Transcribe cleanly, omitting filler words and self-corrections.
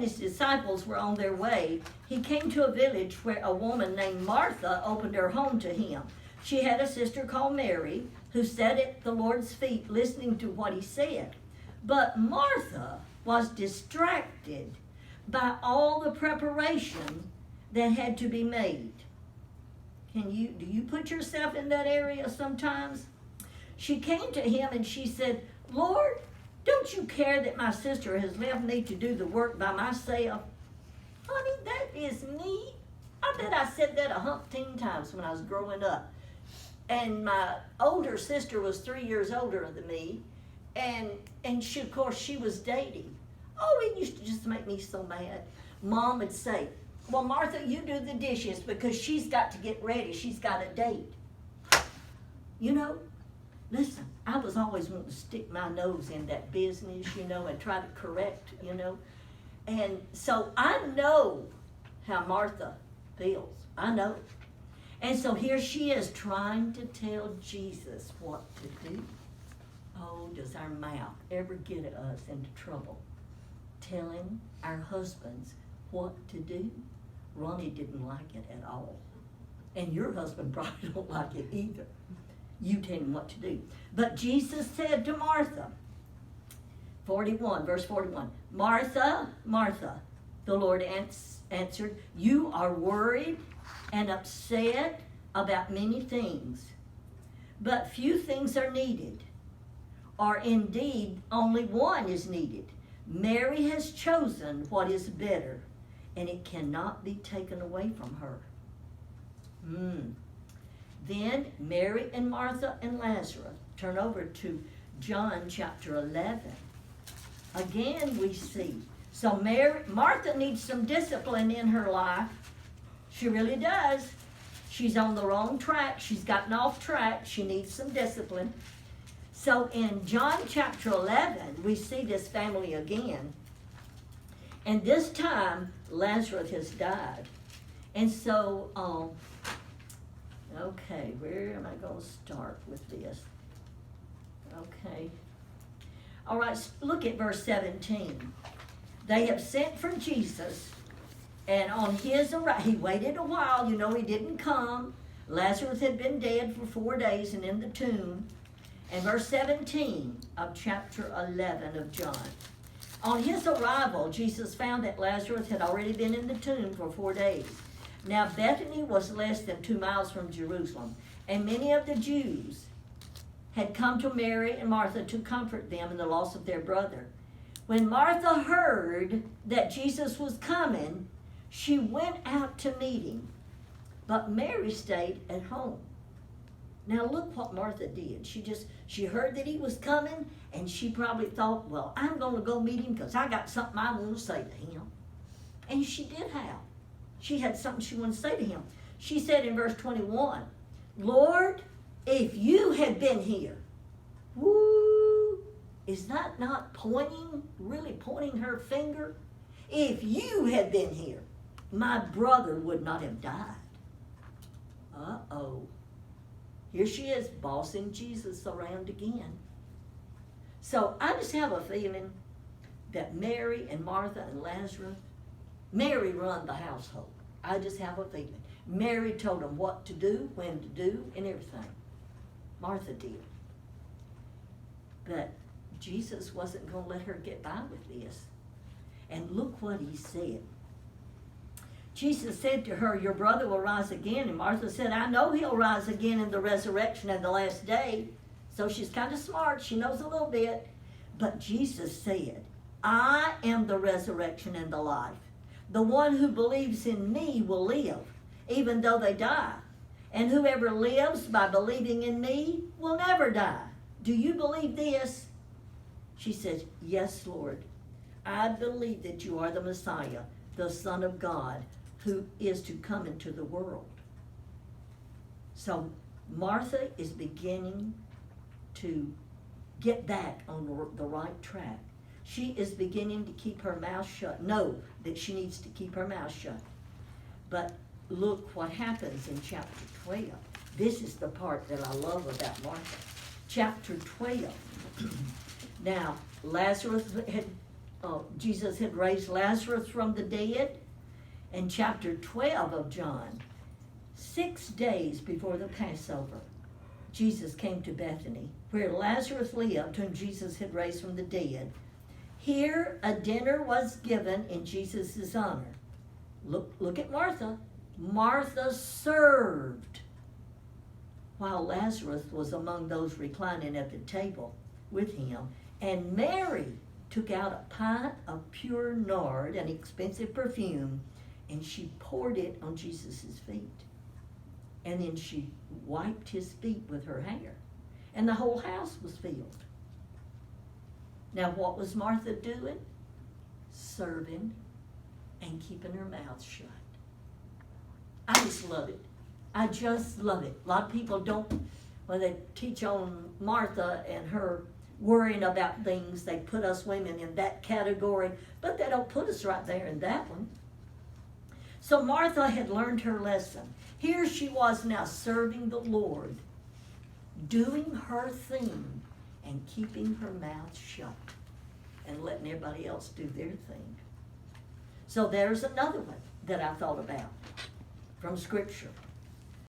His disciples were on their way. He came to a village where a woman named Martha opened her home to him. She had a sister called Mary who sat at the Lord's feet listening to what he said. But Martha was distracted by all the preparation that had to be made. Do you put yourself in that area sometimes? She came to him and she said, Lord, don't you care that my sister has left me to do the work by myself? Honey, that is me. I bet I said that 100 times when I was growing up. And my older sister was 3 years older than me. And she, of course, she was dating. Oh, it used to just make me so mad. Mom would say, well, Martha, you do the dishes because she's got to get ready. She's got a date. You know, listen, I was always wanting to stick my nose in that business, and try to correct, And so I know how Martha feels. I know. And so here she is trying to tell Jesus what to do. Oh, does our mouth ever get us into trouble? Telling our husbands what to do? Ronnie didn't like it at all. And your husband probably don't like it either. You tell him what to do. But Jesus said to Martha, verse 41, Martha, Martha, the Lord answered, you are worried and upset about many things, but few things are needed, or indeed only one is needed. Mary has chosen what is better, and it cannot be taken away from her. Then Mary and Martha and Lazarus. Turn over to John chapter 11. Again we see. So Martha needs some discipline in her life. She really does. She's on the wrong track. She's gotten off track. She needs some discipline. So in John chapter 11, we see this family again. And this time, Lazarus has died. And so, okay, where am I going to start with this? Okay. All right, look at verse 17. They have sent for Jesus, and on his arrival, he waited a while, he didn't come. Lazarus had been dead for 4 days and in the tomb. And verse 17 of chapter 11 of John. On his arrival, Jesus found that Lazarus had already been in the tomb for 4 days. Now Bethany was less than 2 miles from Jerusalem, and many of the Jews had come to Mary and Martha to comfort them in the loss of their brother. When Martha heard that Jesus was coming, she went out to meet him, but Mary stayed at home. Now look what Martha did. She heard that he was coming, and she probably thought, well, I'm going to go meet him because I got something I want to say to him. And she did have. She had something she wanted to say to him. She said in verse 21, Lord, if you had been here, woo, is that not really pointing her finger? If you had been here, my brother would not have died. Uh-oh. Here she is, bossing Jesus around again. So I just have a feeling that Mary and Martha and Lazarus, Mary run the household. I just have a feeling. Mary told them what to do, when to do, and everything. Martha did. But Jesus wasn't going to let her get by with this. And look what he said. Jesus said to her, your brother will rise again. And Martha said, I know he'll rise again in the resurrection at the last day. So she's kind of smart. She knows a little bit. But Jesus said, I am the resurrection and the life. The one who believes in me will live, even though they die. And whoever lives by believing in me will never die. Do you believe this? She says, yes, Lord. I believe that you are the Messiah, the Son of God, who is to come into the world. So Martha is beginning to get back on the right track. She is beginning to keep her mouth shut. Know that she needs to keep her mouth shut. But look what happens in chapter 12. This is the part that I love about Martha. Chapter 12. Now, Lazarus had Jesus had raised Lazarus from the dead. In chapter 12 of John, 6 days before the Passover, Jesus came to Bethany, where Lazarus lived, whom Jesus had raised from the dead. Here a dinner was given in Jesus' honor. Look at Martha. Martha served, while Lazarus was among those reclining at the table with him. And Mary took out a pint of pure nard, an expensive perfume, and she poured it on Jesus' feet. And then she wiped his feet with her hair. And the whole house was filled. Now what was Martha doing? Serving and keeping her mouth shut. I just love it. I just love it. A lot of people don't, when they teach on Martha and her worrying about things, they put us women in that category, but they don't put us right there in that one. So Martha had learned her lesson. Here she was now serving the Lord, doing her thing, and keeping her mouth shut, and letting everybody else do their thing. So there's another one that I thought about from Scripture.